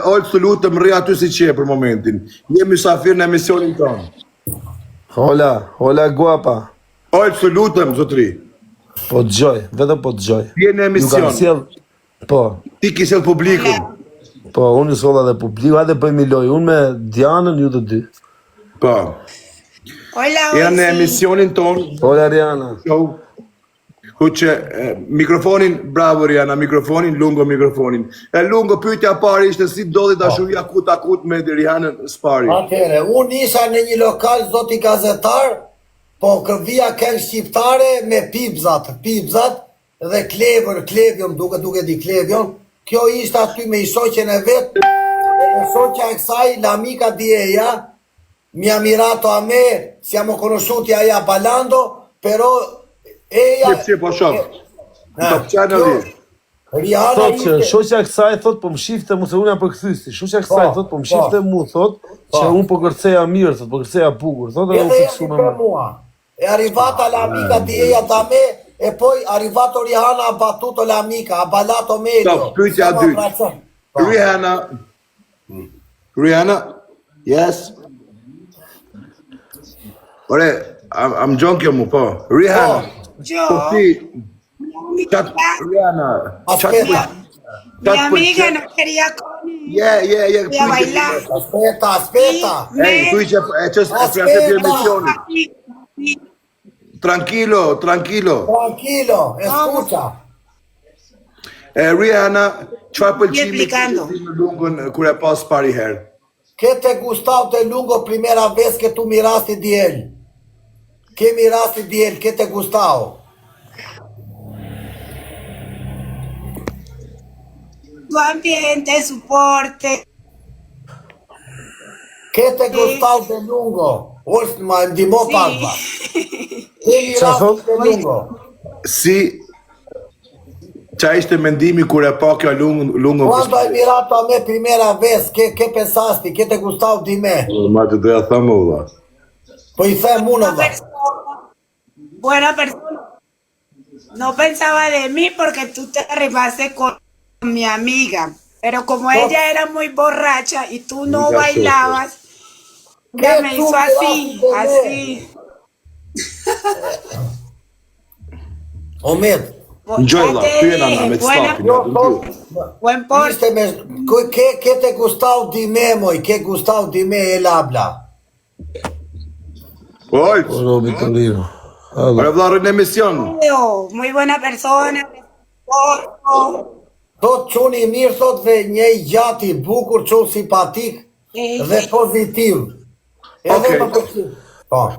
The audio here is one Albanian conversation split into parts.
Olë të lutëm rri aty si që për momentin. Jemi mysafir në emisionin tonë. Hola guapa. Olë të lutëm, zotri. Po të gjoj, vetëm po të gjoj. Je në emision. Po. Ti kisel publikun. Po, unë i sola dhe publiku, hajde bëjmë i loj, unë me Dianën, ju të dy. Po. Hola, janë në emisionin tonë. Hola, Riana. Ku që mikrofonin, bravo Riana, mikrofonin, Lungo mikrofonin. Lungo, pyetja parë ishte si dodhi dashuria akut me Rianën Spari. Atere, unë isha në një lokal zoti gazetar, po këvija këngë shqiptare me pipzat dhe klevion, duke di klevion. Kjo ishte aty me i shoqen e vetë, e shoqja e kësaj, l'amica di ella, mi ha mirato a me, siamo conosciuti a ballando, però ella... Po shok, top channel di. Thot që shoqja kësaj thot po më shifte mu se unë jam përkthysi. Shoqja kësaj thot po më shifte mu thot që unë po kërceja mirë, thot po kërceja bukur, thot edhe u fiksu me mua. È arrivata l'amica di ella da me e poi è arrivato Rihanna, ha battuto l'amica, ha ballato meglio. Stop, pyetja dytë. Rihanna, yes. Ore, I'm joking mu po. Rihanna. Po ti. Rihanna. Mi amiga no quería conmigo. Yeah. Voy a bailar. Aspetta. Pyetja e ç'është për emisionin. Tranquilo, escucha. Rihanna, çfarë pëlqimi në Lungon kur e pas pari herë? ¿Qué te gustó de Lungo primera vez que tú miraste de él? ¿Qué miraste de él? ¿Qué te gustó? Tu ambiente, su porte. ¿Qué te gustó de Lungo? Ultima, ndimo palma. ¿Qué miraste de Lungo? Si, qa ishte mendimi kur e pa kjo Lungo? Cuando hai mirato a me primera vez, ¿qué pensaste? ¿Qué te gustó de mí? Ma të doja thëmë ulla. Pues Buena persona. No pensaba de mí porque tú te arribaste con mi amiga. Pero como ella era muy borracha y tú no bailabas, ella me hizo así. Omed. Gjojla, pyena me të stopin. Buen porte. ¿Qué te gustó de mí, moj? ¿Qué gustó de mí el habla? Ojt. Robi të liru. Ora vlarë në emision. Muy buena persona. Thot quni i mirë, thot dhe një i gjati, bukur, quni simpatik dhe pozitiv.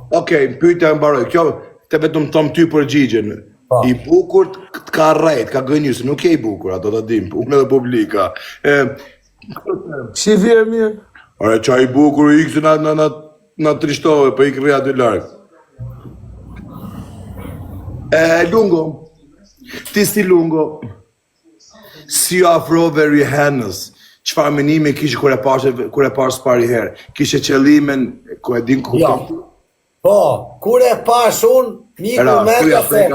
Okej, pyetja e mbaroj. Kjo të vetëm thom ty përgjigjen. I bukur të ka rrejt, ka gënjus, nuk e i bukur, ato të dim, unë edhe publika. Si vjerë mirë? Ora, qa i bukur i kësë në trishtove, për i kërja të larkë. Lungo, ti si Lungo, si ju afrove Rihannës, qëfar menime kishe kur e pas pari herë? Kishe qëllimen, ku e din ku kam? Po, kur e pas unë, miku menda se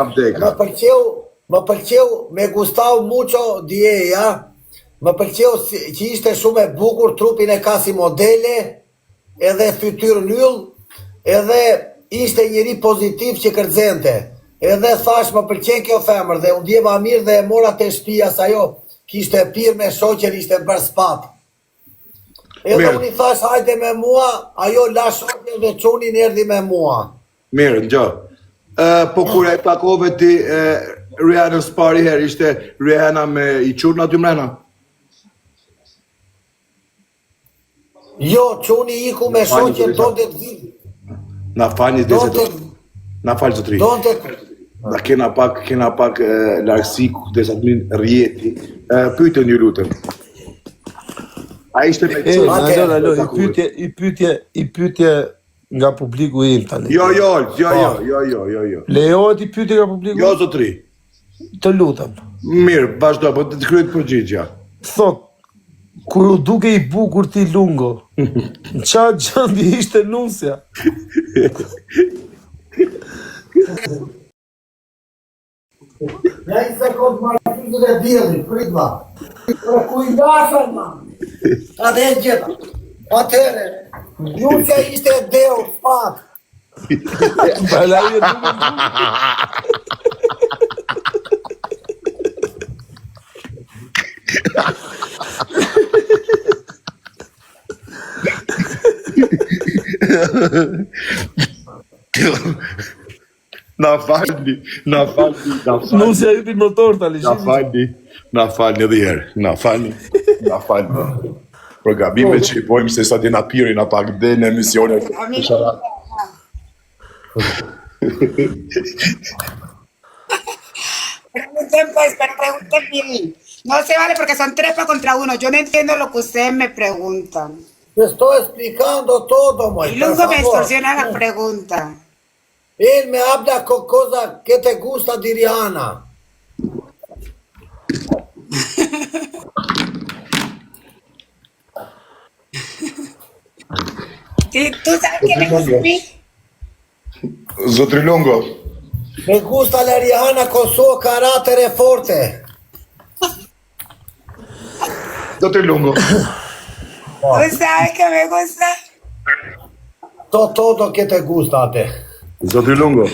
më pëlqeu, me gustau mucho di ella, më pëlqeu që ishte shumë e bukur, trupin e ka si modele, edhe fytyrë yll, edhe ishte njëri pozitiv që kërdzente. Edhe thash më pëlqen kjo femër dhe unë djeva mirë dhe e mora të shtëpia sa jo, kishte pirë me shoqen, ishte bërë spat. Edhe unë i thash hajde me mua, ajo la shoqen dhe qunin erdi me mua. Mirë, ngjo. Po kur e takove ti Rihannës pari herë, ishte Rihanna me i qurë aty mrena? Jo, quni iku me shoqen do të vijë. Na falni zotri. Na kena pak largësi kërdes atë minë rjeti. Pyetën ju lutem. A ishte me qërë? I pyetje nga publiku im tani. Jo. Lejohet i pyetje nga publiku? Jo, zotri. Të lutem. Mirë, vazhdo, po të kryet përgjigja. Thot, kur u duke i bukur ti Lungo, në qa gjëndi ishte nusja? Ja i sekund marrëzit e djeli, pritma. Kujdasen, ma. A dhe gjitha. Atëre, Lucja ishte deo, fat. Balaj e Na falni. Nusja hypi motor tani. Na falni edhe herë. Na falni. Për gabimet që I bojmë se sa dina piri na pak dhe në emisionet. Pregunten pues, pero pregunten bien. No se vale porque son 3 contra 1. Yo no entiendo lo que ustedes me preguntan. Te estoy explicando todo, Y luego me extorsiona la pregunta. Él me habla con cosas que te gusta de Rihanna. ¿Tú sabes qué me gusta a mí? Zotri Lungo. Me gusta la Rihanna con su carácter fuerte. Zotri Lungo. ¿Tú sabes qué me gusta? Todo que te gusta a te. Zotri Lungo.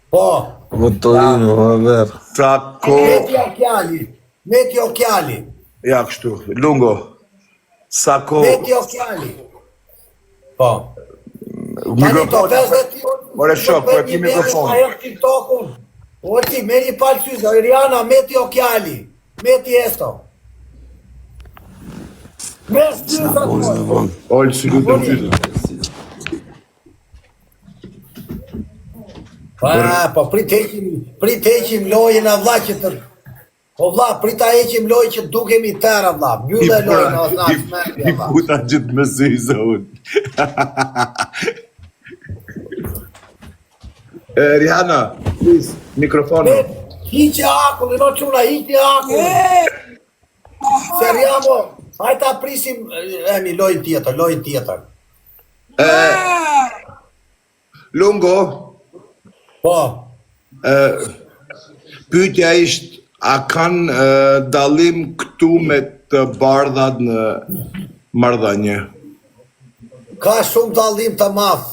Po. Motorino, vabbè. Sa ko... Metti occhiali. Ja, kështu. Lungo. Sa ko... Metti occhiali. Po. Mikrofon. Ore shok, po e ki mikrofon. Ajo TikTokun. Oti, meri palë syze. Rihanna, metti occhiali. Metti esto. Mes syze. Olë si lutem syze. Po prit heqim lojën a vlla që të... O vlla, prit ta heqim lojën që dukemi tërë, vlla. Mbyllë lojën, o zna, I puta gjithë me syze unë. Rihanna, please, mikrofonin. Hiqe akullin, o quna, hiqe akullin. Seriamo, hajta prisim, lojën tjetër. Lungo, Po, pyetja ishtë, a kanë dallim këtu me të bardhat në marrëdhënie? ka shumë dallim të madh,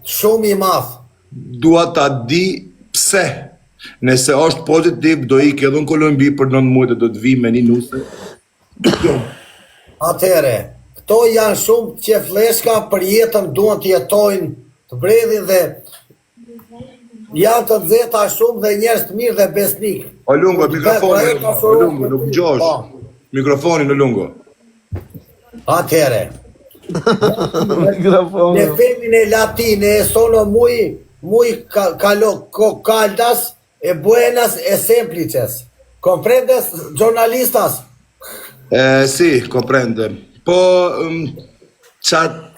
shumë I madh. Dua ta di pse. Nëse është pozitiv, do ikë edhe në Kolumbi për 9 muaj dhe do të vi me një nuse. Atere, këto janë shumë që fleska për jetën duan të jetojnë të bredhin dhe janë të nxehta shumë dhe njerëz të mirë dhe besnik. O Lungo, mikrofonin, o Lungo, nuk gjosh. Mikrofonin, o Lungo. Atere, Mikrofon. le femmine latine sono muy caldas e buenas e semplices. Comprendes, jornalistas? Si, comprende. Po, qatë...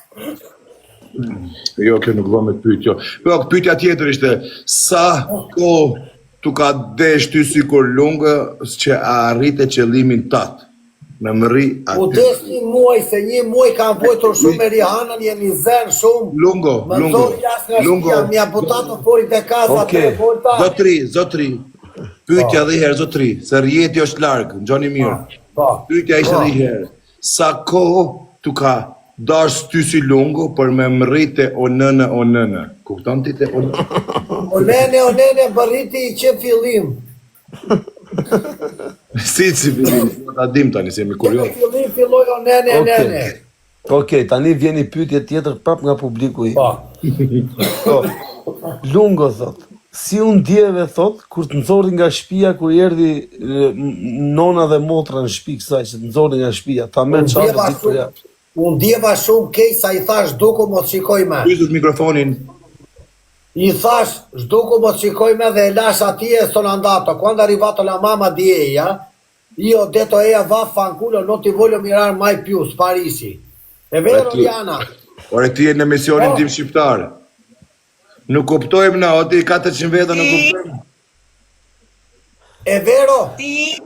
Jo, kjo nuk vë me pyetjo. Po, pyetja tjetër ishte, sa ko tu ka desh ty si kur Lungo që arrite qëllimin tatë? Me mëri U aty. desh një muaj, se një muaj kam vojtur shumë me Rihanën, jemi zërë shumë. Lungo, Më thonë jasë nga shpia, mi ha buttato fuori da casa, Ok. 3 volta. Zotri, pyetja dhe herë, zotri, se rjeti është largë, në gjoni mirë. Po. Pyetja ishte dhe herë, sa kohë tu ka dash ty si Lungo për me mrite o nënë. Kupton ti te o nënë? O nene, bërriti I që fillim. Si fillim, ta dim tani, se jemi kurios. Fillim filloj o nene. Okej, tani vjen një pyetje tjetër prap nga publiku I. Po. Po. Lungo thot, si u ndjeve thot kur të nxorri nga shtëpia kur erdhi nona dhe motra në shtëpi kësaj që të nxorri nga shtëpia, ta merr çantën ditë për javë. Unë ndjeva shumë keq sa I thash duku mos shikoj me. Pyetët mikrofonin. I thash duku mos shikoj me dhe e lash atje sono andato. Quando è arrivato la mamma di ella, io ho detto ella vaffanculo, non ti voglio mirare mai più, sparisci. È vero, Rihanna? Ore ti je në emisionin tim shqiptar. Nuk kuptojmë na, o ti 400 veta nuk kuptojmë. È vero? Sí,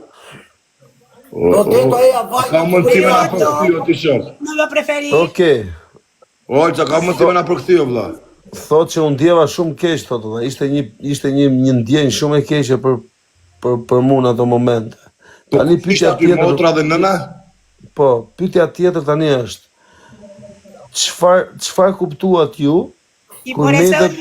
Ho detto ella vai. Ka mundësime na përkëthy, o ti shok. no lo preferí. Okej. Olqa, ka mundësime na përkëthy, o vlla. Thot që u ndjeva shumë keq thot, dhe ishte një ndjenjë shumë e keqe për mua në ato momente. Tani pyetja Ishte aty tjetër. motra dhe nëna? Po, pyetja tjetër tani është, çfarë kuptuat ju Y kur por eso metet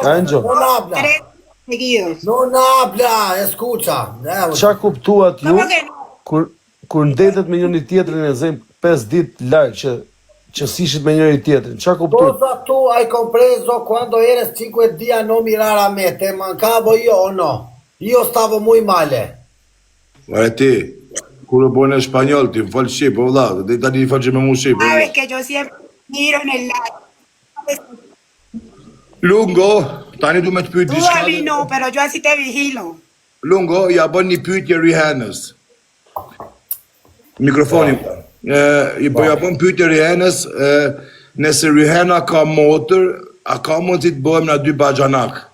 Angel, Non habla. 3 seguidos. Non habla, escucha. çfarë kuptuat ju ¿Cómo que no? kur ndetet me njëri tjetrin e zem 5 ditë larg që sishit me njëri tjetrin? Çfarë kuptuat? Cosa tú hai compreso quando eres 5 días no mirar a me? ¿Te mancavo io o no? Io stavo muy male. Ore ti, kur e bojnë spanjoll, ti fol shqip, o vlla, dhe tani falë me mu shqip. Sabes que yo siempre miro en el lado. Lungo, tani du me të pyet Tú diçka. a mí no, pero yo así te vigilo. Lungo, ja bën një pyetje Rihanës. Mikrofonin. Po ja bën pyetje Rihanës, nëse Rihanna ka motër, a ka mundësi të bëhem na dy baxhanak?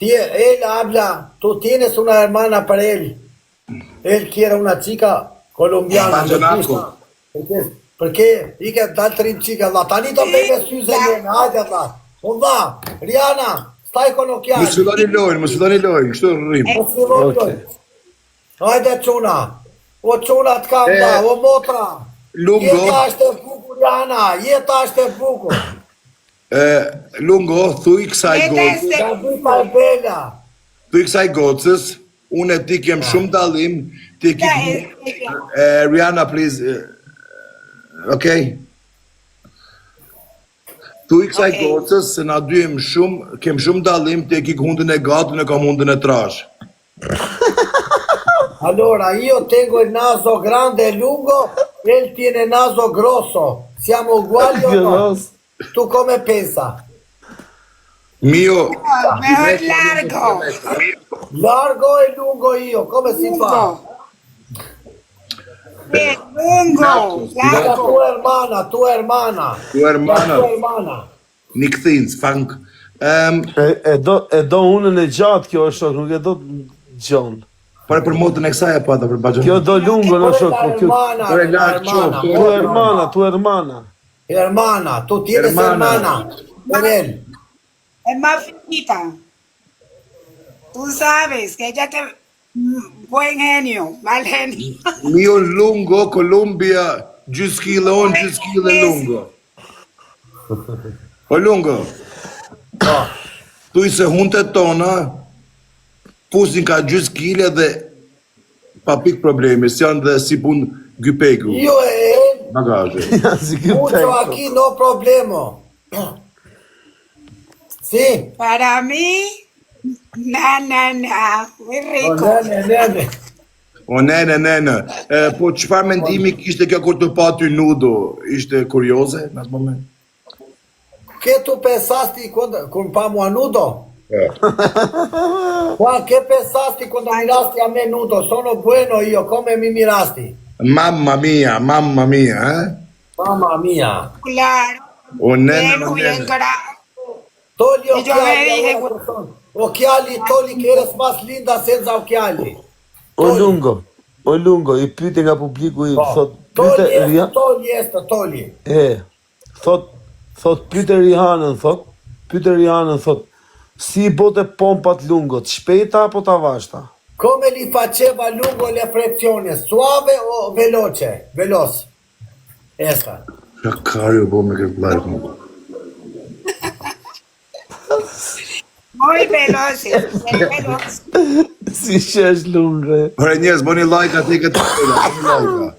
Él habla, tú tienes una hermana para él. Él quiere una chica colombiana. Baxhanaku. Perché? I che d'altre chica là, tani do bene syze jene, hajde là. Ulla, Rihanna, stai con occhiali. Mos filloni lojën, kështu rrim. Okej. Hajde çuna. O çuna të kam da, o motra. Lungo. Jeta është e bukur, Rihanna, jeta është e bukur. Lungo, thuj kësaj gocës, Ka vita e bela. thuj kësaj gocës, unë e ti kem shumë dallim, ti ki... Rihanna, please, okay? Thuj kësaj gocës, se na dy kem shumë dallim, ti ki hundën e gatën e kam hundën e trash. Allora, io tengo il naso grande e lungo, él tiene naso grosso. Siamo uguali o no? Tu come pensa? Mio, Mejor largo. Largo e lungo io, come si fa? Lungo. La Largo. tua hermana, tua hermana. tu hermana, La tua hermana. një këthin, s'fank. E do unën e gjatë kjo është shok, nuk e do gjon. Por për motën e kësaj apo ata për baxhanak? Kjo do lungo në shok, po kjo Hermana, Por e larg hermana. qof, tu hermana. Hermana, tú tienes Hermana. hermana. Con él. Es más finita. Tú sabes que ella te... Buen genio, mal genio. Mio lungo, Colombia, gjys kile on, gjys kile lungo. O lungo, thuj se huntet tona, pusin ka gjys kile dhe pa pik problemi, si janë dhe si pun gypeku, Io e él, bagazhe. Si kjo mucho tek. aquí no problema. Sí. Para mí, muy rico. Nene. O nene, po çfarë mendimi kishte kjo kur të pa ty nudo? Ishte kurioze në atë moment? ¿Qué tú pensaste cuando compramos a nudo? Juan, ¿qué pensaste cuando miraste a me nudo? Sono bueno yo, ¿cómo me miraste? Mamma mia, Mamma mia. Claro. o nene, o Bien nene. grande. Togli E io occhiali, me dije, ahora, occhiali, togli che eres más linda senza occhiali. O lungo, i pyete nga publiku i thot, pyete Rihanna, Togli. thot pyete Rihanën, thot, si i bote pompat lungot, shpejta apo të avashta? Come li faceva lungo le flessioni, suave o veloce? Veloce. Esta. Shakari u bo me këtë live. Muy veloces, muy veloces. Si shesh lunge. Ore njerëz, bëni like atë këtë tabela,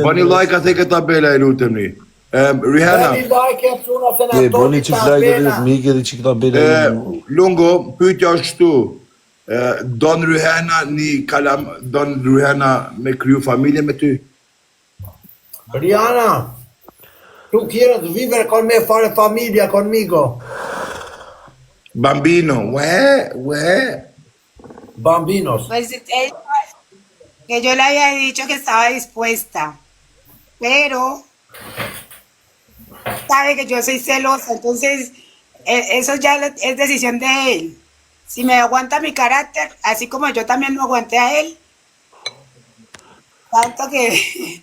bëni like atë këtë tabela e lutemi. Rihanna, Dani like e çuna se na Boni togli që flajke dhe tabela. të mike dhe që këta bele. Lungo, pyetja është këtu. Don Rihanna don Rihanna me kriju familje me ty? Rihanna, tu quieres vivere con me, fare famiglia conmigo? Bambino, ue. Bambinos. Pues que yo le había dicho que estaba dispuesta, pero sabe que yo soy celosa, entonces eso ya es decisión de él. Si me aguanta mi carácter, así como yo también lo aguanté a él, tanto que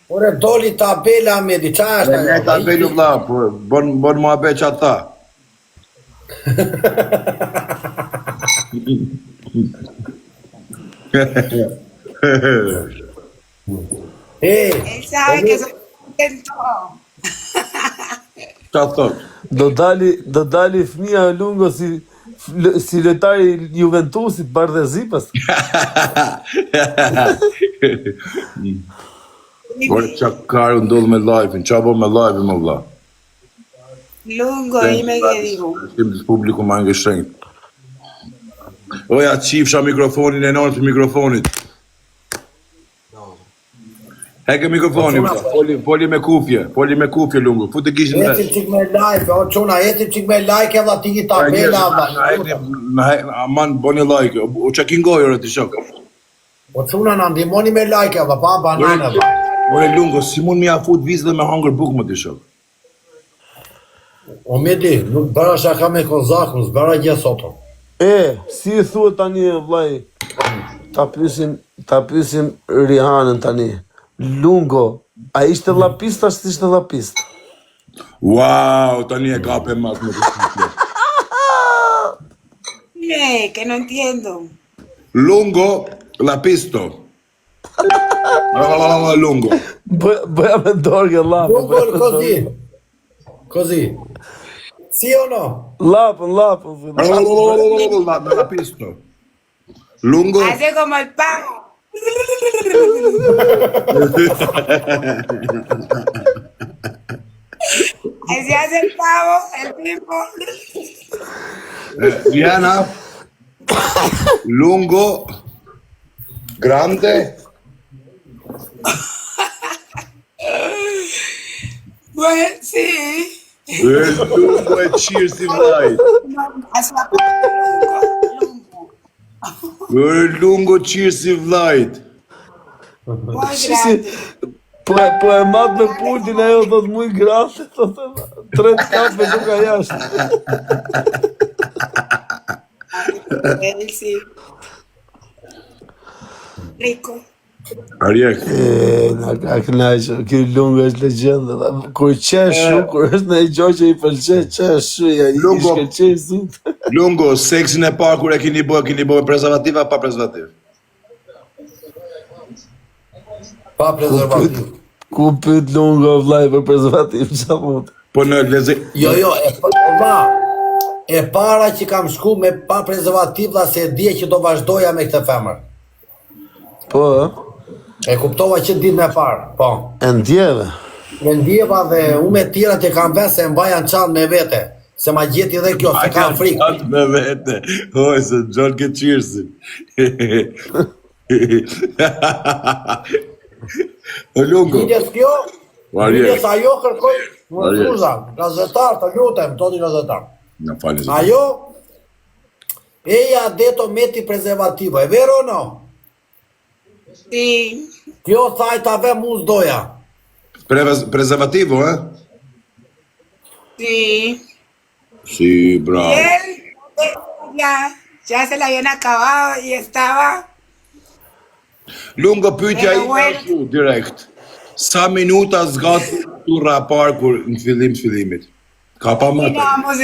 Ore doli tabela me di çfarë Ne është ta ajo? bëjmë vlla, po bon muhabet që ata. Él sabe que soy en todo. Ta thot. Do dali fëmia Lungo si lojtari Juventusit Bardhazi pas. Por qa karu ndodh me live-in, qa bo me live-in më vlla. Lungo, dime qué digo. Shtim të publiku ma nga shenjt. Oja, qifsha mikrofonin e nërë të mikrofonit. Heke mikrofonin, poli me kufje, Lungo, futi kishin Ecim qik me like, o quna, ecim qik me like edhe tiki tabela, Aman, boni like, u që kingoj orë të shok. o quna në ndimoni me like edhe, pa banane, pa. Ore Lungo, si mund mi a fut vizë dhe me hangër buk më të shok. O midi, nuk bëra shaka me kozakun, s'bëra gjë soto. Si i thuhet tani vllai? Ta pyesim Rihanën tani. Lungo, a ishte llapist as ishte llapist? Wow, tani e kape mas më të shkutje. Que no entiendo. Lungo, lapisto. Lungo. Bëja me dorë che llapë. Lungo così. Sì o no? Lapën. Lapisto. Lungo. Hace como el pavo. Así hace el pavo, el tipo. Diana. Lungo. Grande. Bueno, sí. Lungo e qirë si vlajt. Hace la lungo. Lungo qirë si vlajt. Muy grande. Po e mat me pultin ajo thot muy grande, thot 3 kape duka jashtë. Él sí. Rico. Arjek. Na ka knaqë, ky Lungo është legjendë. Kur qeshu, kur është në gjë që i pëlqej, qeshu, ja i Lungo. shkëlqej zut. Lungo, seksin e parë kur e keni bë me prezervativ apo pa prezervativ? Pa prezervativ. Ku pyet Lungo vllai për prezervativ çfarë? Po në leze... Jo, e para që kam shku me pa prezervativ dhe se dje që do vazhdoja me këtë femër. Po, E kuptova që ditë me parë, po. e ndjeve. Me ndjeva dhe unë me tjera që kam vetë se mbaja në qanë me vete. Se ma gjeti dhe kjo, se kam frikë. Atë me vete. Oj, se John ke qirësin. Lungo. Lidjes kjo, Arjek. lidjes ajo kërkoj, më skuza, gazetar, të lutem, toti gazetar. Në fali zë. Ajo, ella ha detto metti preservativo, è vero o no? Sí. Kjo thaj të ave mu s'doja. Prezervativo, Sí. Si, bravo. Y él ya se la habían acabado y estaba. Lungo pyetja Pero i bueno. ashtu, direkt. Sa minuta zgat tura parë kur në fillimit? Ka pa më Y të. no vamos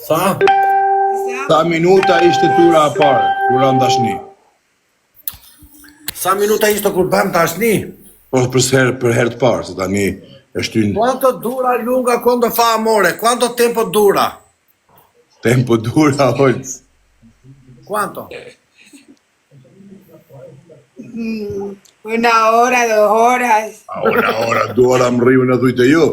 Sa? Sa minuta ishte tura parë kur anë dashni? Sa minuta ishte kur bëm tashni? Po për herë të parë, se tani e shtyn Quanto dura lunga quando fa amore? Quanto tempo dura? tempo dura holc. Quanto? 1 hora, 2 horas. Ora, duara më rriu në dhujtë ju.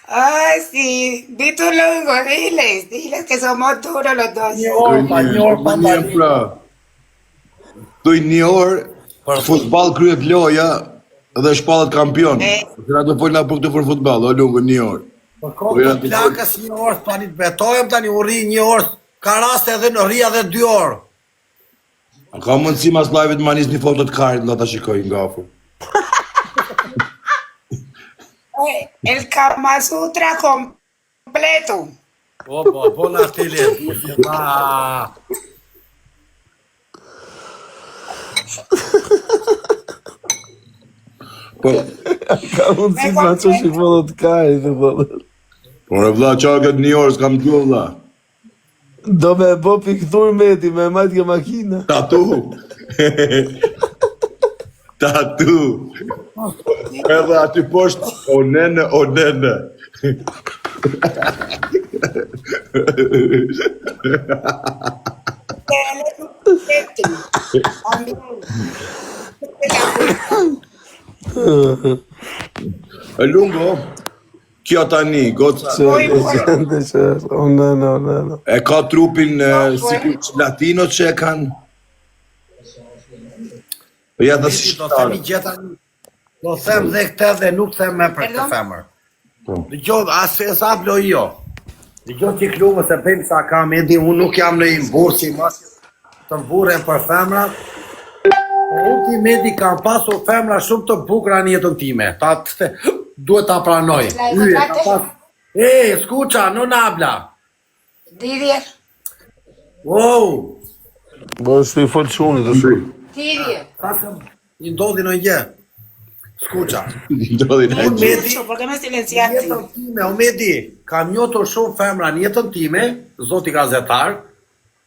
Ay, sí. Di tu Lungo, diles que somos duros los dos. Një orë pa Një pra. Thuj një orë, futbal kryet loja dhe shpallet kampion. Se na do folna për këtë për futbal, o Lungo, një orë. Për kohë të plakës një orë, tani të betohem, tani u rri një orë, ka raste edhe në rria dhe 2 orë. A ka mundësi mas live-it ma nis një foto të karit, la ta shikoj nga afër. El Kama Sutra completo. Po në atile. Po, Ka mundësi ma qosh i foto të karit, dhe thotë. por e vlla, qa këtë një orë s'kam t'ju vlla. Do me bo piktur meti, me majtë ke makina. Tatu. Tatu. Edhe aty poshtë, o nene. Lungo, kjo tani, goca. O nene. E ka trupin si latino që e kanë? Ja dhe si shqiptare. Do them dhe këte dhe nuk them me për të femër. Dëgjoj, asë e sa vlo jo. Dëgjoj që klumë se bëjmë sa kam edi, unë nuk jam në i mburë si masë të mburë për femra. Unë ti medi kam pasur femra shumë të bukra një jetën time. Duhet ta pranoj. Skuqa, non habla. Didier. Wow. Bo është i folë quni të shumë. Didier. I ndodhi në gjë. Skuqa. ¿Por qué me silenciaste? Jetën time, o Medi, kam njotur shumë femra në jetën time, zoti gazetar,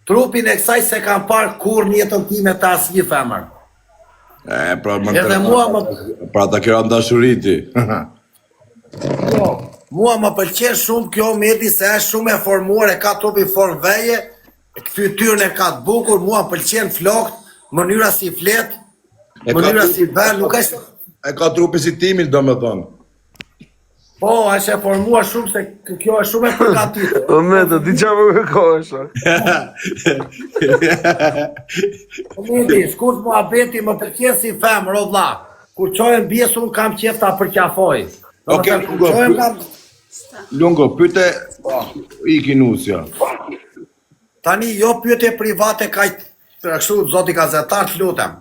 trupin e kësaj se kam parë kur në jetën time të asnjë femër. Edhe mua më... Pra ta kira ndashuriti. Jo, mua më pëlqen shumë kjo Medi se është shumë e formuar, e ka trupin formë veje, fytyrën e ka të bukur, mua më pëlqen flokt, mënyra si flet, mënyra si bën, nuk është... E ka trupin si Timil, do me thonë. Po, është e formuar shumë se kjo është shumë e përgatitur. O Medi, di qa më kërkohesha. O Medi, shkurt mua beti më përqen si femër, o vlla. Kur qojën bjesë unë kam qef ta përqafoj. Lungo, pyte iki nusja. Tani, jo pyetje private ka kështu zoti gazetar, të lutem.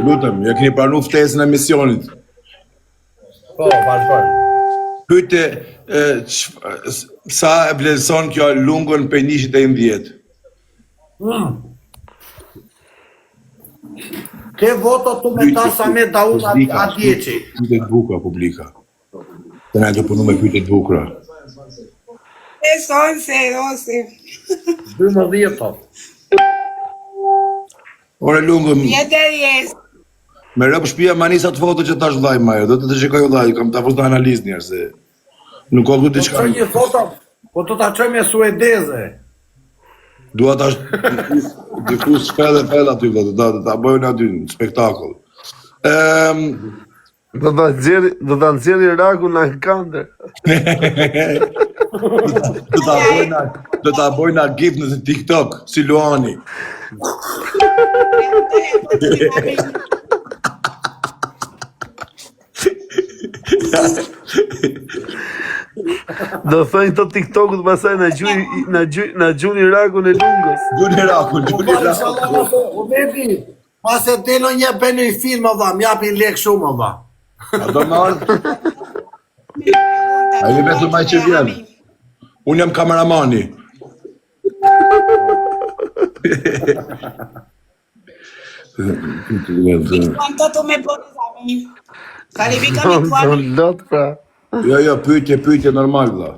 Lutem, ja keni pranu ftesën e misionit. Po, vazhdoj. Pyte, sa e vlerëson kjo lungon për 110? Ke voto të me ta sa me Daud Adjeqi. Pyte të bukra, publika. Të ne të punu me pyte të bukra. Es 11, 12. 12. Ore lungo, 7, 10. me rëpë shpia manisat foto që tash vllaj majë, do të shikoj vllaj, kam ta fus në analizë njerë, se nuk ka këtë diçka. Një foto, po të ta qëmë e suedeze. Dua tash të fus fell aty, do ta bëjnë aty në spektakull. Do ta nxjerrë Iraku në Kander. Do ta bëjnë gif në TikTok, si Luani. Do thënë të TikTokut pasaj na gjun Irakun e Lungës. Gjun Irakun. O Medi, pas e delo një bënë një film, o vlla, m'japin lek shumë, o vlla. A do më ardhë? A i betu maj që vjenë. Unë jam kameramani. ¿Cuánto tú me pones a mí? Califica mi cuadro. Lot, pra. Jo, pyetje normal, vlla.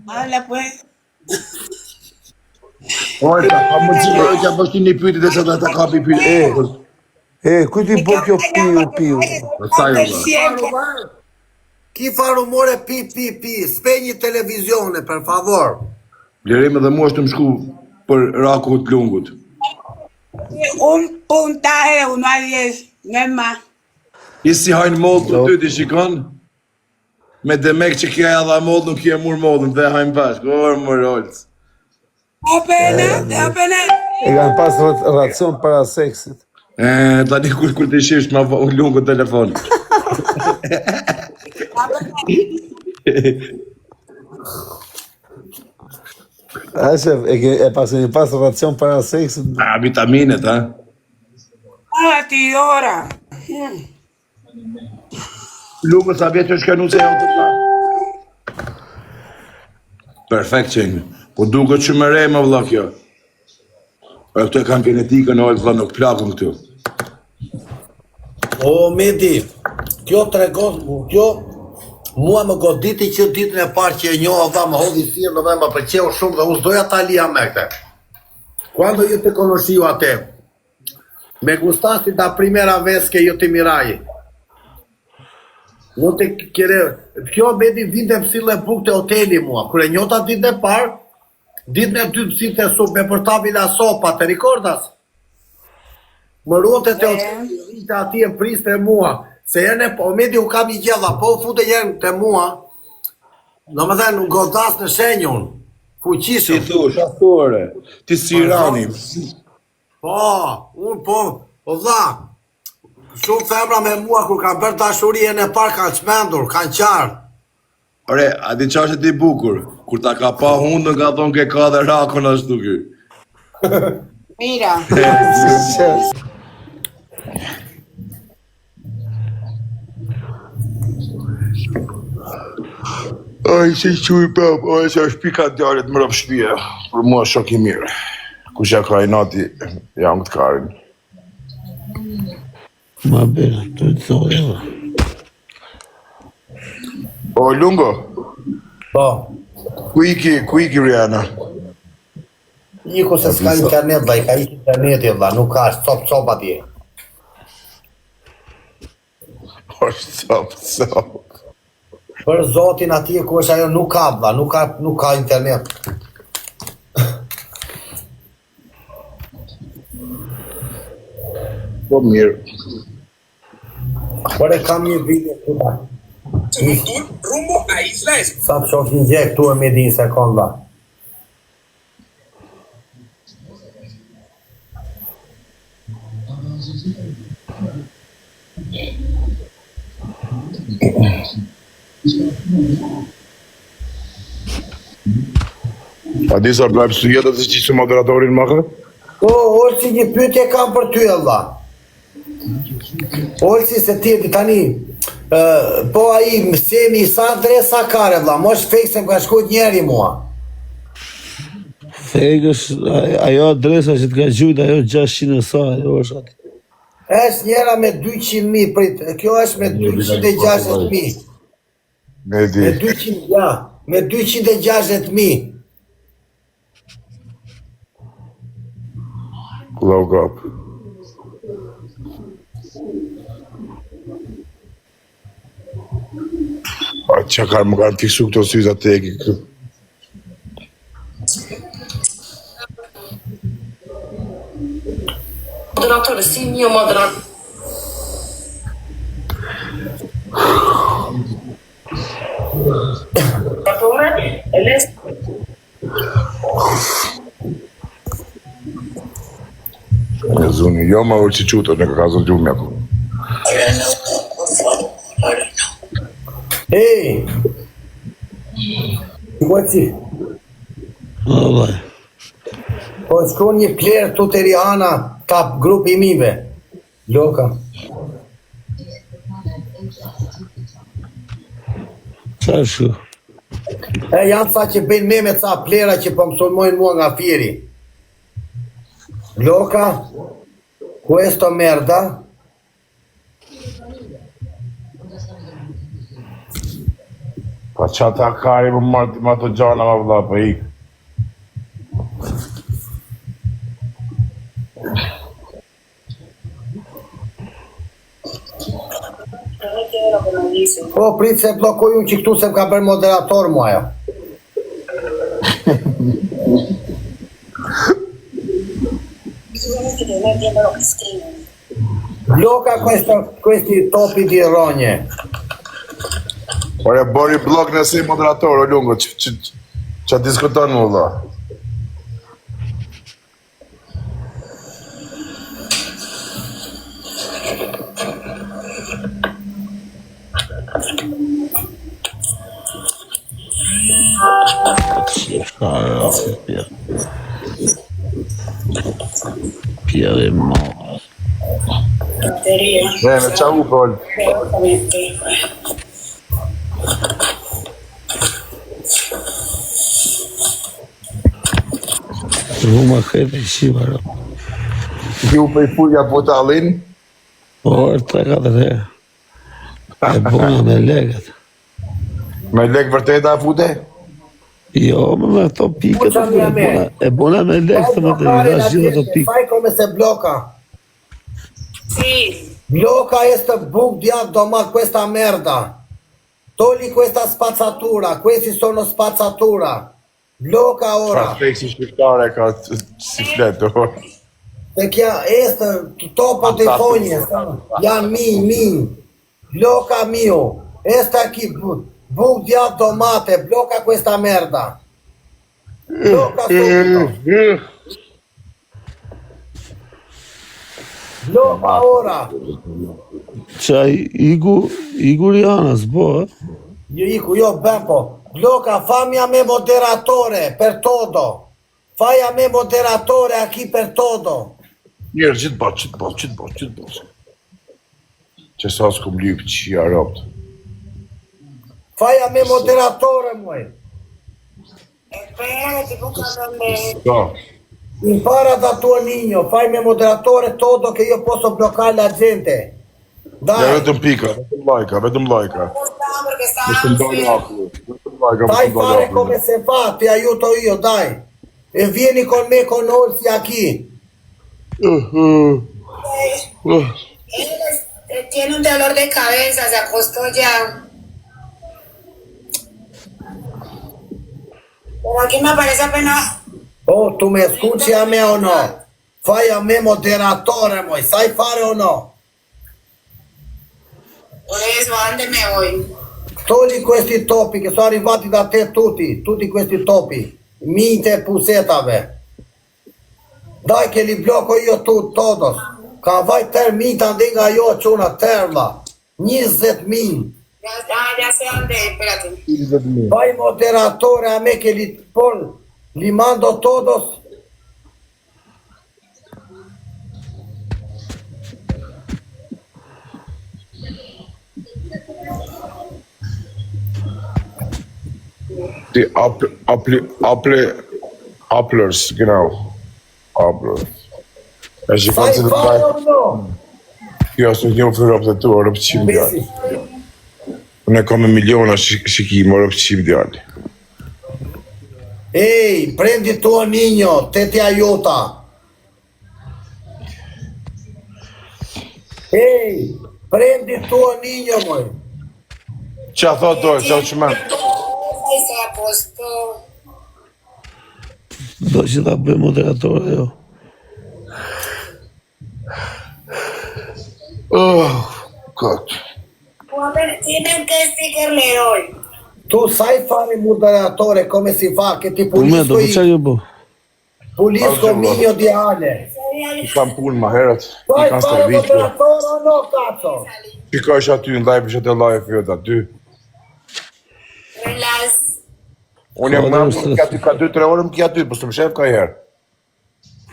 Habla pues. Ojta, pa më që mërëkja bështi një pyetje dhe se dhe të kapi pyetje. Kujti po kjo piu. Ki farumore pi, s'pe një televizione, per favor. Lirime dhe mua është të më shku për raku të lungut. Un puntaje de 1 a 10, no es más. I si hajnë mollë të ty t'i shikon? Me demek që kja edhe mollë nuk kje mur mollën dhe hajnë bashkë. Orë më rollës. Apenas. E kanë pas racion para seksit. Tani kur t'i shish ma lungu telefon. E pasin pas racion para seksit. Vitaminet, ha? Batidora. Lungu sa vjetë që shkenu se janë të ta. Perfekt qenjë. Po duke që më rej më vëlla kjo. E këto e kanë genetikën ojtë vëlla nuk plakën këtu. O, Medi, kjo tregon, kjo mua më goditi që ditën e parë që e njoha dha më hodhi thirë në dhe më përqeu shumë dhe unë s'doja ta lija me këte. Cuando yo te conocí a te, me gustaste la primera vez que yo te miraj. No te kjere, kjo bedi vinte pësile buk të hoteli mua. Kure njota ditën e parë, ditën e dytë pësile sup me portabila sopa, të rikordas? Më rote të hoteli, vinte ati e priste mua. Se jene, po medi u kam I gjella, po fute jenë të mua, në më dhe në godas në shenjun, fuqishëm. Si thush, aftore, ti si Irani. Po, unë po, o dha, shumë femra me mua kur kanë bërë dashurien e parë kanë çmendur, kanë qarë. Ore, a di çfarë ti bukur? Kur ta ka pa hundën ka thonë ke ka dhe rakon ashtu ky. Mira. Ai, se quj pap, oj, se është pika djarit më rëpë shpia. Për mua shok I mirë. Kusha ka I nati, jam këtë karin. Ma bene, të të thoi, O, Lungo, Po, ku iki Rihanna? iku se s'ka internet, dhe I ka ikë interneti, dhe nuk ka, është cop atje. është cop. Për zotin atje ku është ajo nuk ka, dhe nuk ka internet. Po mirë. Por e kam një video këta. Rumbo a Isla Espuma. Sa të shoh një gjek tu e me di sekonda. A di sa blajpë së jetët se që që moderatorin më kë? Po, Olsi një pyetje kam për ty, Allah. Olsi se ti tani, po ai mësemi sa adresa kare, Allah, mosh fake se më ka shkut njeri mua. Fake është, ajo adresa që të ka gjujt, ajo 600 e sa, ajo është ati. Është njera me 200.000, prit, kjo është me 260.000. Me di. Me 200, ja, me 260.000. Low up. A që ka më kanë fiksu këto syza të eki këtë? Moderator, si një moderator. Moderatore, e les. Në zuni, jo ma urë që quto, në ka zonë gjumë mjaku. Hey! Guaci, Vaj. po shkon një plerë tu të Rihana, ka grupi mive. Loka. Qa është kjo? E janë sa që bëjnë me ca plera që po më sulmojnë mua nga firi. Loka, questo merda. Pa qa ta kari më marti ma të gjana ma vëlla, pa ik. Po, prit se blokoj unë që këtu se më ka bërë moderator mua jo. Loka questi topi di rogne. Ore, bori blok nëse I moderator, o lungo, që diskuton më vëlla. Pjere ma. Ne, me qa u pol. Ruma këtë I shiva ro. Ki u për I pulja po të alin? Po, është 3-4 herë. E bona me legët. Me lek vërtet a fute? Jo, me ato pike Escucha, mi amigo. e bona me lekë të më të dash gjithë ato pikë. Fai come se blocca. Sí. Blocca este buc di automat questa merda. Togli questa spazzatura, questi sono spazzatura. Blocca ora. Perfeksi shqiptare ka si fletë. Perché este topo de fogne. Janë mi. Blocca mio. Este aqui, buc di automate, blocca questa merda. Blocca subito. Blocca ora. Qaj, Igurianas, bo, Io Beppo, blocca, fammi a me moderatore per todo. Fai a me moderatore aqui per todo. Njerë, qitë bot. Që sa s'kom lypë që i arabët. Fai a me moderatore, muoi. Espera, tipo donde... Ka. Impara da tuo niño, fai-me moderatore todo che io posso bloccare la gente. Ja, Dai, vetëm pika, vetëm lajka. Porque Vetëm dalë aklu. Vetëm lajka, fai vetëm fare dalë come aklu. se fa, ti aiuto io, dai. E vieni con me con Orsi aquí. tiene un dolor de cabeza, se acostó ya. Pero aquí me parece apenas... Oh, tu mi scusi a me o no? Fai a me moderatore, muoi, sai fare o no? Por eso, ¿a dónde me voy? Togli questi topi che sono arrivati da te tutti questi topi. Minte pusetave. Dai che li blocco io todos. Ka vaj tër minta ndi nga jo quna tërla. 20.000. Ya sé dónde, espérate. Fai moderatore a me che li mando todos. Ti Applers, genau. Applers. E që Sai kanë të fare o no? kjo është një për rëpë o rëpëqim djallë. Unë e kam me miliona shikim o rëpëqim djallë. Ehi, prendi tuo niño, te ti aiuta. Ehi, prendi tuo niño, muoi. Qa thot dojë, qa që men? Y se acostó. do që ta bëj moderatore, jo. God. Tienen que sticker le doy. Tu sai fare moderatore come si fa? Che ti Ume, do pulisco për qa io. jo bo? Pulisco mio di Ale. I kam punë ma herët, i Sai kam fare servitë. moderatore o no, cazzo? Shiko është aty në live, është atë live jot aty. Relax. Unë jam më ka 2-3 orë më kja aty, po së më shef ka herë.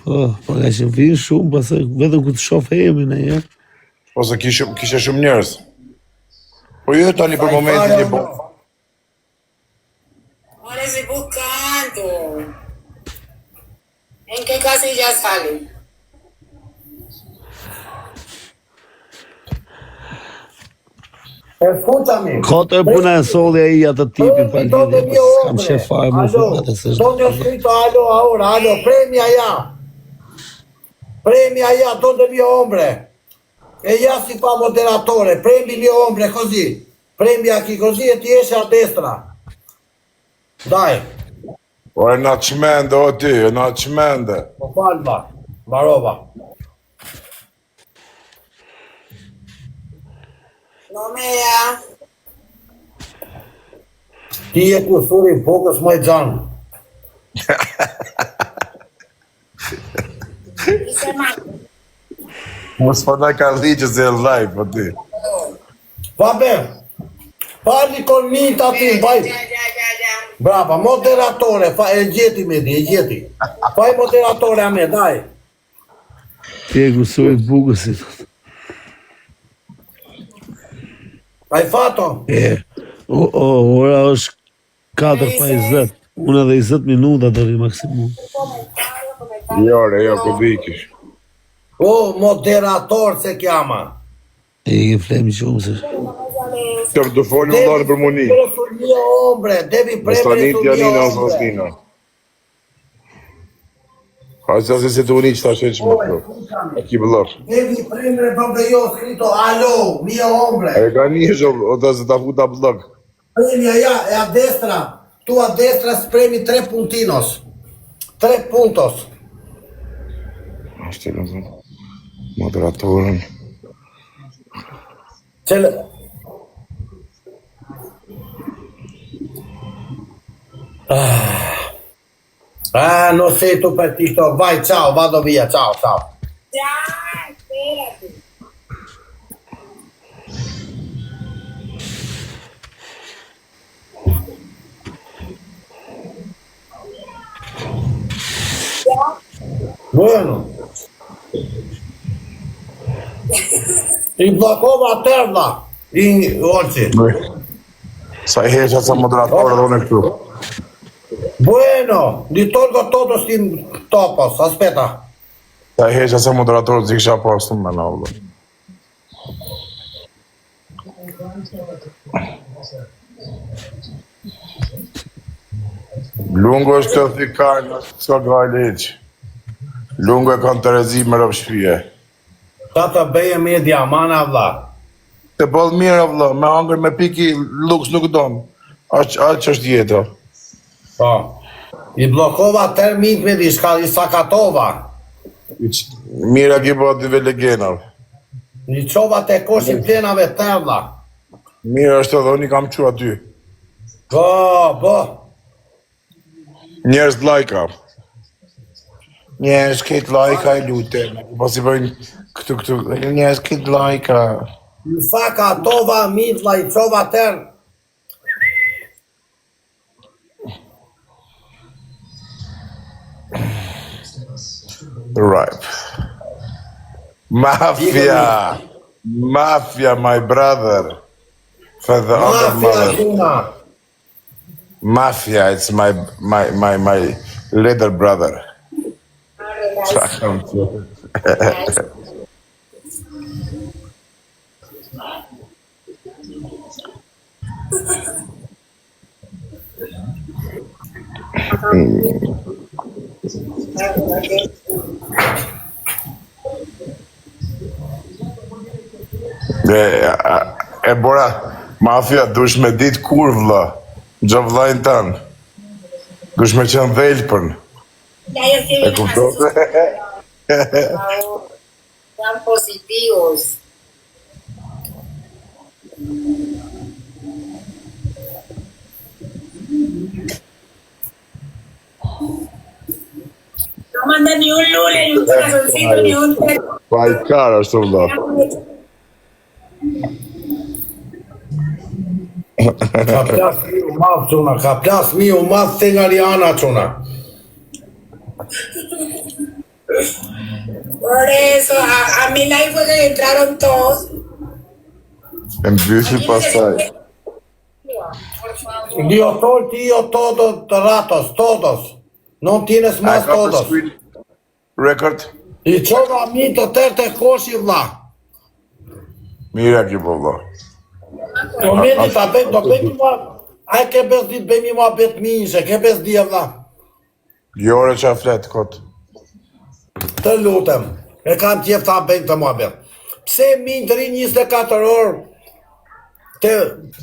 Po ka që vinë shumë, pasë vetëm ku të shof e jemi në herë. Ose kishe shumë njerëz. Po jo tani për momentin e bo. Ahora estoy buscando. ¿En qué casilla sale? Escúchame. Katër puna e solli ai atë tipin pa ¿Dónde lidhje, mio pas kam hombre? shef fare më Aló, shumë atë se ¿dónde ho scritto aló ahora? Aló, premia allá. Premia allá, ¿dónde mio hombre? E ya si fa moderatore, premi mio hombre così. Premi aquí così e ti esce a destra. Dai, O e na qmende o ty, e na qmende. po falma, barova. No me da. Ti je kusuri fokës më i xhan. Dice mal. Mos po na ka ligjë se e live o ty. Vabbè, parli con Mita ti, vai. Ya. Brava, moderatore, e gjeti me di, e gjeti. Fai moderatore a me, dai. ti e kusuri bugësit. Hai fatto? Ora është 4:20. Unë edhe 20 minuta do ri maksimum. Jo, ku vikish. Oh, moderator se chiama. E ke flemi shumë se. Të më të folë më dalë për muni. Por mio hombre, devi premere sul mio hombre. Hajde se të uni që ta shenë që më të. E ki bëllër. Devi premere proprio io ho scritto allo, mio hombre. E ka një shumë, o të se ta futa bëllër. Premi è a destra, tu a destra spremi 3 puntinos. 3 puntos. Ashtë të në zonë. Moderatorën. Non sei tu per TikTok. Vai, ciao, vado via, ciao, ciao. Ya, espérate. Bueno. I bloccova terra oggi. Sa i heqa sa moderatorë dhe unë e këtu. Bueno, li tolgo todos sti topos, aspetta. Sa i heqa sa moderatorë zikë kisha pastu me në vëllë. Lungo është të thikarë, s'ka gajle heqë. Lungo e kanë të rezi me rëpë shpije. Ta të beje media, mana vla. Të bëllë mirë, vëllë, me hangër me piki, luks nuk donë. Aqë është jetë. Po. I bloccova termit me diçka, i sakatova. Mira ki po aty velegenave. I qova te koshi plenave terla. Mirë është edhe, unë i kam që aty. Po. Njerës lajka. Njerës këtë lajka i lutem. Pas i bëjnë këtu. Njerës këtë lajka. I sakatova mitla, i qova ter. Right. Mafia, my brother. For the other mother. Mafia, it's my little brother. E bora, mafia, dush me dit kur vla, gjavlajnë tanë, dush me qenë dhelpën. E kuptote? Sean positivos. No manda ni un lule, ni un corazoncito, ni un... Pajkar është vla. Ka plas miu madh quna, ka plas miu madh te nga Liana quna. Por eso, a mi live fue que entraron todos. E mbysi pastaj. Io tolti io todos. Non tienes más todos. Record. I qova mito tërë te koshi vla. Mira ki po vla. Momenti ta bëjmë, do bëjmë mua, a ke bez dit bëjmë mua bet minjë, ke bez di vla. Jore që a fletë kot. Të lutem, e kam tjef ta bëjmë të mua bet. Pse minjë të rinë 24 orë, të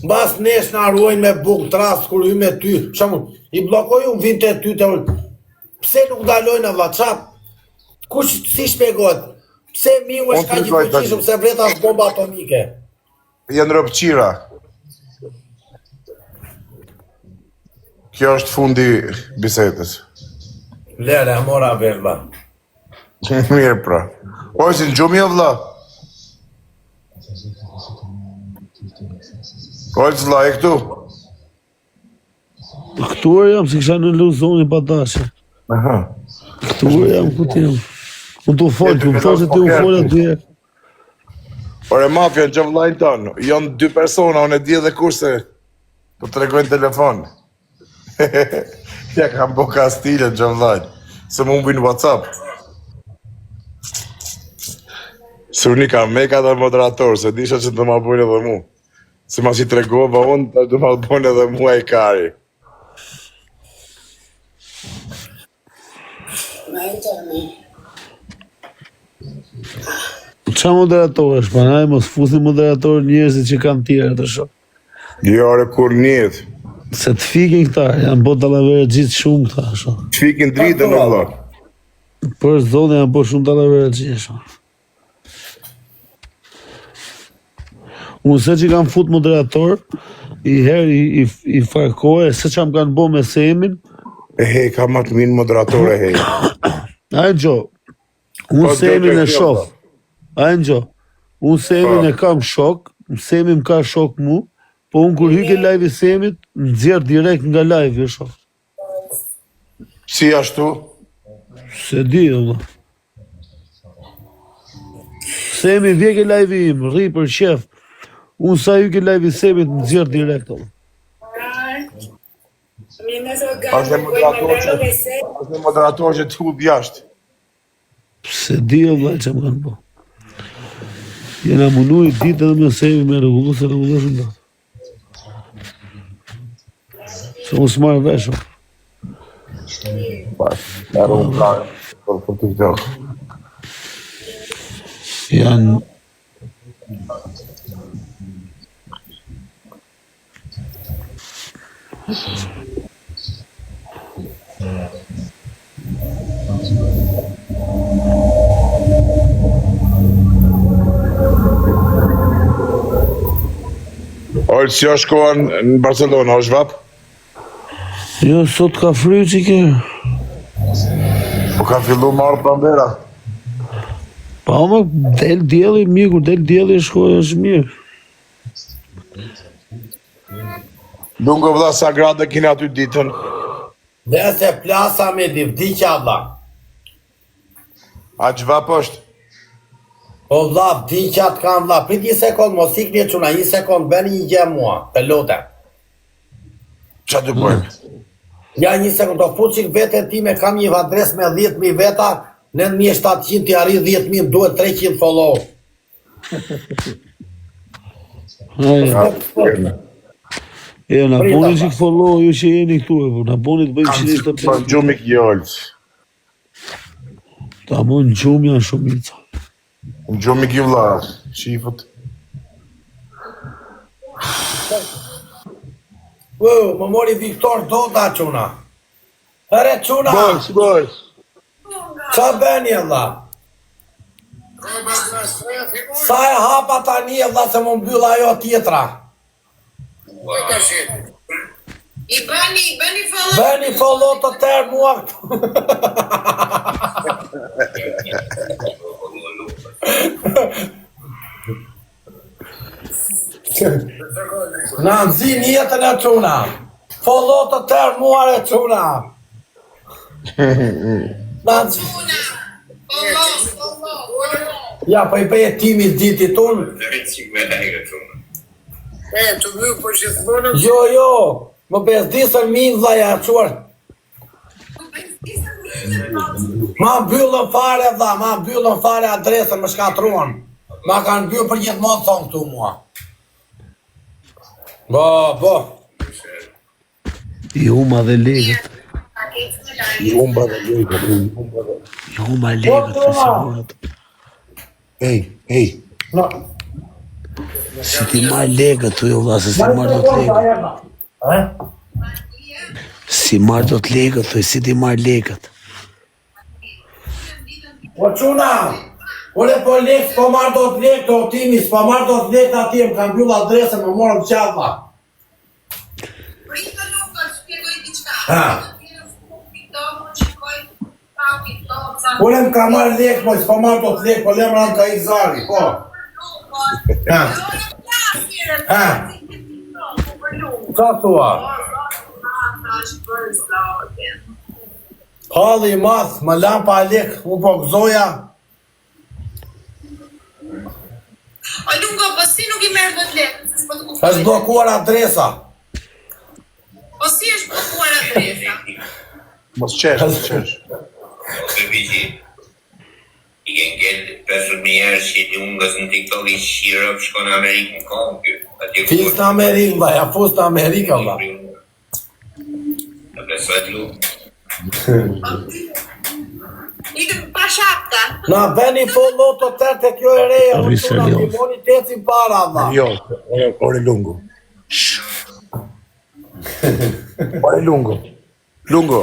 mbas nesh në arruajnë me bukë të rast, kur hymë me ty, shamu, i blokoj unë vind të ty të ullë. Pse nuk dalojnë vla, qatë? Kush si shpegojt? Pse minjë është ka një përqishëm se vreta është bomba atomike? Janë rëpqira. Kjo është fundi bisedës. Lere, mora verba. Mirë pra. Oj, si në gjumë jo vla. Oj, vla, e këtu. Këtu e jam, si kisha në luzoni pa dashe. Aha. Këtu e jam, ku t'jam. Unë t'u folë, t'u folë se ti u folë aty. Ore mafja në gjavlajnë tonë, janë 2 persona, unë e di edhe kurse po të regojnë telefon. Ja kam bo ka stile në gjavlajnë, se më umbin WhatsApp. Se unë i kam me ka dhe moderator, se disha që të ma bujnë edhe mu. Se ma si tregova unë, të du ma bënë edhe mua i kari. Qa moderator është, pa mos fusi moderator njerëzit që kanë tjerë të shok. Jo, re kur njët. Se të fikin këta, janë bo dalavere gjithë shumë këta, shok. Të fikin dritën, o vla. Për zonë janë bo shumë dalavere gjithë, shok. Unë se që kam fut moderator, i herë i farkohe, se që am kanë bo me Semin. E hej, ka ma të minë moderator e hej. Ajë gjo, unë Semin e shoh. Ajë gjo, unë Semin e kam shok, Semin ka shok mu, po unë kur hyke live i Semit, në zjerë direkt nga live, jo shoh. Si ashtu? Se di, dhe. Semi vjeke live im, rri për qef. Unë sa hyke live i Semit, në zjerë direkt, dhe. Ashtë e moderator që të hudh jashtë. Se di, dhe, që më kanë po. Jena munu i ditë edhe me Semi me regullu se regullu shumë dhe. Se unë s'marrë veshë. Nërë unë kajë, për të vdekë. Janë... Olë, si është shkoan në Barcelona, është vap? Jo, sot ka fry që ke. Po ka fillu marrë pranvera. Pa më del djeli mirë, kur del djeli shkoj është mirë. Dungo vëlla sa gradë kina aty ditën. Dhe se plasa me divdikja vla. A që vap është? O vla, vdikjat kam vla. Prit 1 sekund, mos ikni e quna, 1 sekund, beni një gje mua, pelote. Qa të bëjmë? Ja 1 sekund, o fuqik vetën time, kam një adres me 10.000 veta, 9.700 t'i arri 10.000, duhet 300 follow. E, na boni që këtë follow, ju që jeni këtu e, na boni të bëjmë qirisht të pesë. Kam gjumik jolës. Ta mojnë gjumë janë shumica. Në gjumik i vla, shifët. Më mori Viktor Doda quna. Here quna, Boj. qa bëni e vla? Sa e hapa tani e vla se më mbylla ajo tjetra. I bëni follow. Bëni follow të tërë mua këtu. Na nëzin jetën e quna. Follow të tërë mua e quna. Na nëzin. Ja, pa i bëje timi ditit unë. Të mjë për gjithmonë. Jo, më bezdisën minë dhaja quar. Ma mbyllën fare dha, ma mbyllën fare adresën, më shkatruan. Ma kanë mbyllë për gjithmonë thonë këtu mua. Bo. I huma dhe legët. I umba dhe legët. I huma legët, të sigurat. Ej. No. Si ti marrë legët, tu jo vla, se si marrë do të legët. Si marrë do të legët, tu si ti marrë legët. O quna, ule po lekë, s'po marrë do të lekë të optimi, s'po marrë do të lekë të ati, më kanë bjullë adresën, më morëm qatma. Ule më ka marrë lekë, po s'po marrë do të lekë, po le më ranë ka i zari, po. Qa thua? Halli i madh, më lampa a lekë, u po gëzoja. O Lungo, po si nuk I merë vot lekë? Është blokuar adresa. Po si është blokuar adresa? Mos qesh. I can get 50.000 herë që i ungës në TikTok i shirë për shko në Amerikë në kohë kjo. Fis në Amerikë, vla, ja fus në Amerikë, vla. Në besoj lu. Ikëm pa shapta. Na beni follo të tërë të kjo e reja, në të në timoni të ecim para, vla. Jo, ore lungo. Ore lungo. Lungo.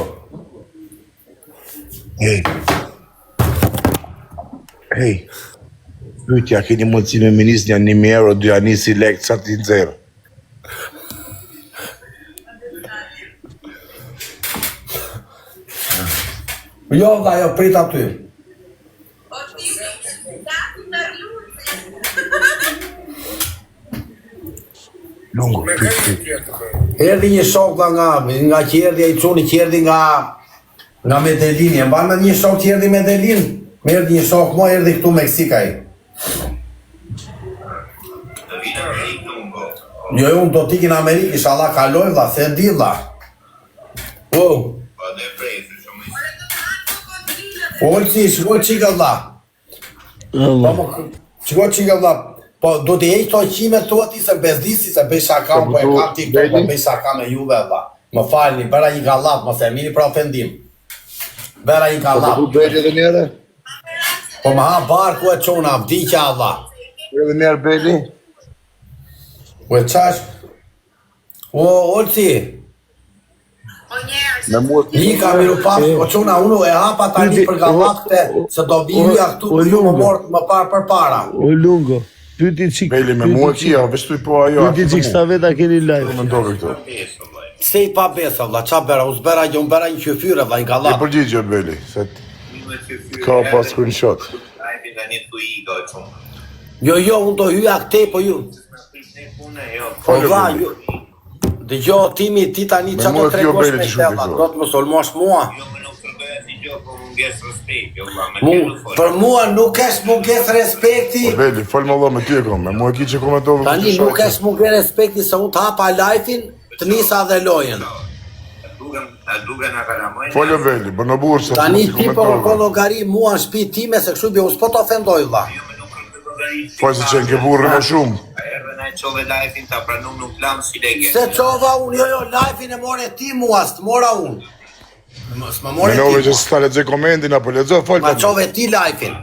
Hej. Pyetja, keni mundësi me ministë një 1.000 euro, do ja nisi lek, sa ti nxerr? Jo, vla, jo, prit aty. Lungo, Me pyet. kajtë tjetë. Erdi një shok nga që erdi a i cuni që erdi nga Medellin. E mban me një shok që erdi Medellin. Me erdi një shok, mo erdi këtu Meksikaj. Të vinë Amerikë lungo. Jo, unë do t'ikin Amerikë, isha Allah kaloj, vla, se di, vla. Po, Po dhe prejtë, shumë i Olci, shko qika, vla. Allah. Shko qika, vla. Po, do t'i ejtë to qime të ati se bezdisi, se bëj shaka, po e kam TikTok, po bëj shaka me juve, vla. Më falni, bëra i gallat, mos e mini për ofendim. Bëra i gallat. Beli dhe njëre? Po më ha barku e qona, vdikja, vla. Edhe njerë Beli? Po e qash? O, Olci, O njerës. Me mua i ka miru pas, o qona, unë e hapa tani për gallat këte, se do vijuja këtu, për ju më mort më parë për para. O lungo, pyti qik. Beli me mua qia, vështuj po ajo. Pyti qik sta veta keni live. Mendove këto. pesë, vëllaj. Se i pa besa, vla, qa bera, u zbera, jo më bera një qëfyre, vla, i E gallat. përgjigje Beli, se Mime që fyrë. ka pas screenshot. Ajpi të një të i ka qëmë. Jo, unë do hyja këte, po ju. Me prit një punë, jo. Po vla, ju. Dhe jo, timi, ti tani qa mua do t'jo tregosh Beli me që shumë tella, këto. do të më solmosh mua. Jo me nuk përbeja si gjo, po munges respekt, jo vla, me Mu, tjelu folë. për mua nuk esh munges respekti, Beli, fol më Allah me ty e kom, me mua ki që komentove. tani nuk esh munges respekti se unë të hapa live-in, të nisa dhe lojen. A duke nga kalamojnë. Folë Beli, bë në burë se Tani si ti po kërkon komentove. logari mua në shtëpi time se kështu bi unë s'po të ofendoj, vla. Jo me nuk kërë të logaritë. Folë se që në ke burë më shumë. A erë na e qove live-in ta pranum nuk lam si lege. Se qova unë, jo, live-in e more ti mua, s'të mora unë. S'më more Menove që ti, s'ta lexoj komentin apo lexo, fol. ma qove ti live-in.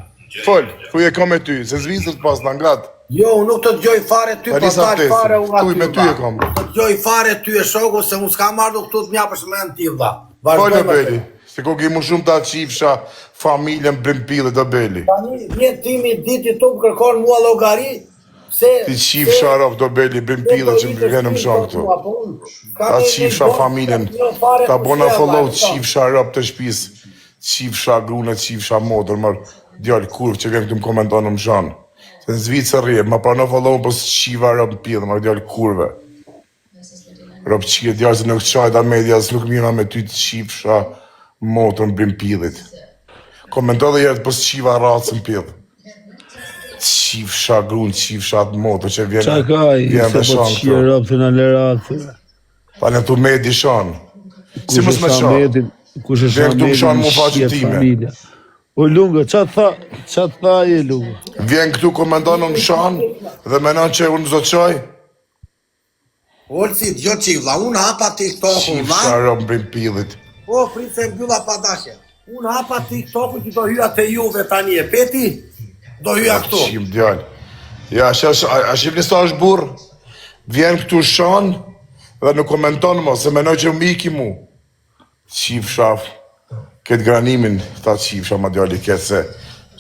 Fol, ku je kam me ty, se zvizët pas na ngat. Jo, unë nuk të dëgjoj fare ty, Tani po sa tash tesë, fare unë tu i me ty e kam. Nuk të dëgjoj fare ty e shoku se unë s'kam ardhur këtu të mja për shmend ti, vlla. Folë Vazhdoj me Beli, të. se ko ki mu shumë ta qifsha familjen Brimpille do Beli. Tani një timi diti tu më kërkon mua llogari se Ti qifsha rop do Beli Brimpille që më vjenë më shonë këtu. Ta qifsha familjen, ta bona follow qifsha rop të shpis, qifsha grune, qifsha motor, mër djallë kurv që vjen këtu më komentonë më shonë. Se në Zvicër rje, ma prano follow pos qiva rop në pillë, mër djallë kurve. Rop qie djallë se nuk qajta media, se nuk mira me ty të qifsha motor në Brimpillit. Komento dhe jetë pos qiva racë në pillë. Qifsha grun, qifsha atë motor që vjen Qa ka i, vjen se me po të shonë shqie këtu. rapë në leratë. Pa në tu medi shonë. Si mos me shonë? Kush e Vjen këtu më shanë mu faqe shqie time. familja. O lungo, qa tha e lungo? Vjen këtu komentonë më shanë dhe menon që unë zot qaj, Olci, jo çik vlla, unë hapa TikTok-un, qifsha vlla. rop Brimpillit. O, prit se mbylla pa dashje. Unë hapa TikTok-un që do hyja te juve tani e peti, do hyja këtu. Qim djallë. Ja, a shifni sa është burë? Vjen këtu shanë dhe nuk komentonë mo, se menoj që më iki mu. Qifsha, këtë granimin, ta qifsha ma djalli këtë se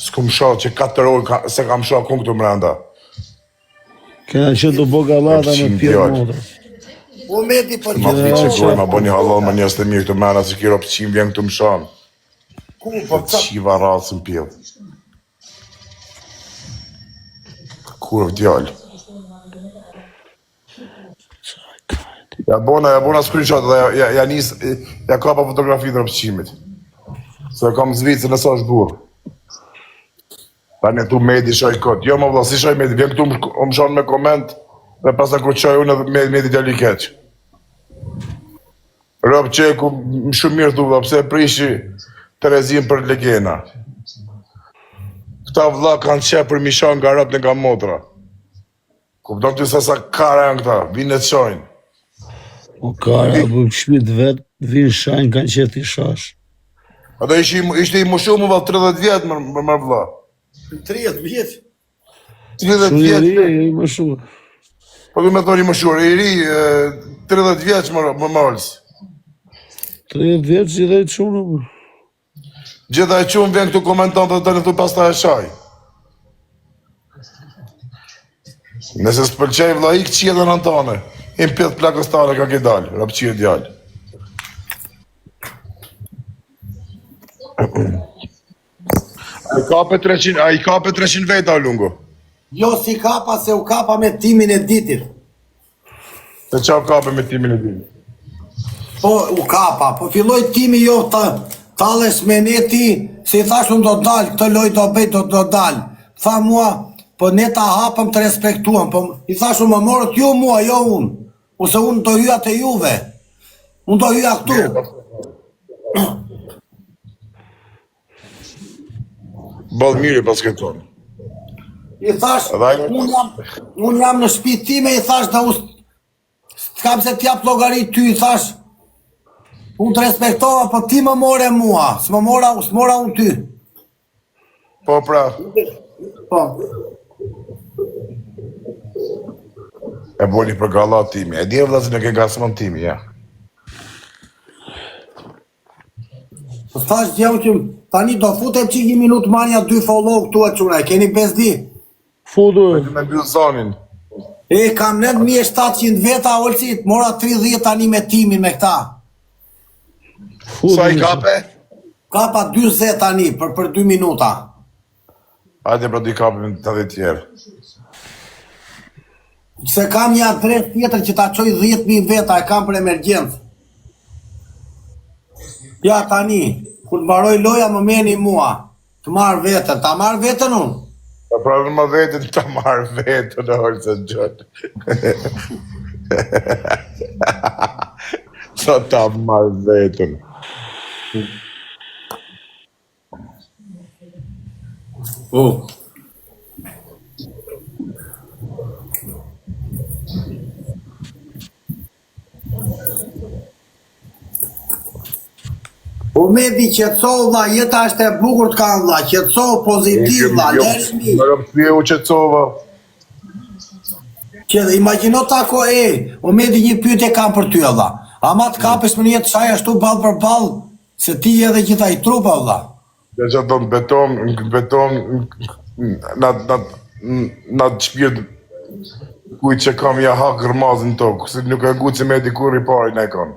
s'kum shoh që 4 orë se kam shoh kun këtu mrenda. Kena që të bo galata me Qim pjerë djallë. modrë. O meti po Ma që fi që gojë, ma boni halal me njës të mirë këtu mrenda, se kiro për qim vjen këtu më shanë. ku po ça Qiva racën pjellë. Kurv djallë. Ja bona screenshot dhe ja nis, ja kapa fotografi dhe rëpëqimit. Se kam zvicën e sa është burë. Tani tu medi shoj kot. Jo më vlla, si shoj medi, vjen këtu më shonë me koment dhe pas në kërqoj unë edhe medi djali keq. Rob Qeku, më shumë mirë tu vlla, pse e prishi Terezin për legena. Këta vlla kanë qef për mishan nga rap në nga motra. Kupton ty sa kara janë këta, vinë të shojnë. O kara, bu shpit vet, vinë shajnë, kanë qef t'i shash. Ata ishte i mushumë val 30 vjetë më vlla. 30 vjetë? 30 Shumë i ri, vjetë. i më shumë. Po du me thoni më shurë, i ri 30 vjetë më malës. 30 vjetë që dhe i të shumë, për. Gjitha e qumë vjen këtu komentantët të në të pas ta e shaj. Nëse s'pëlqej vlla ik qiellën antane. Im pjeth plakës tane ka ke dalë, rap qie djalë. A i kape 300 veta lungo. Jo si kapa, se u kapa me timin e ditit. Se qa u kape me timin e ditit? Po u kapa, po filloj timi jo tales me neti, se i thash unë do dalë, këtë loj do bëjt do dalë. Tha mua, po ne ta hapëm të respektuam, po i thash unë më morët ju mua, jo unë. Ose unë do hyja të juve. Unë do hyja këtu. Ballë mirë pas këtë tonë. I thash, unë jam në shtëpi time, i thash da s'kam se t'jap llogarit ty, i thash, unë të respektova, po ti më more mua, s'mora unë ty. Po pra, Po. e boli për gallat timi. E dje vllazën e ke gasmon timi, ja. Po thash gjeu që tani do futem që 1 minutë manja 2 follow këtu e quna, e keni bezdi? Futu, Me mbyll zonin. E, kam 9700 veta, olësi, mora 30 tani me timin me këta. futu. Sa i kape? Kapa 40 tani, për 2 minuta. Hajde pra di kapim të dhe tjerë. Se kam një adres tjetër që ta qoj 10.000 veta, e kam për emergjencë. Ja tani, kur të mbaroj loja më meni mua, të marrë vetën, ta marrë vetën unë? Ta pravë më vetën të marrë vetën e orë se gjënë. Sa ta marrë vetën. U medi qetso vlla, jeta është e bukur të kanë vlla, qetso pozitiv vlla, lërmi. Në rëpësje u qëtësova. Që imagjino tako u medi një pyetje kam për ty vlla. Ama të kapes më një jetë shaj ashtu ball për ball, se ti edhe gjitha i trupa vlla. Dhe që do në beton në të shpirt kuj që kam ja hak gërmazin tokë, se nuk e ngu që me dikur i pari ne kanë.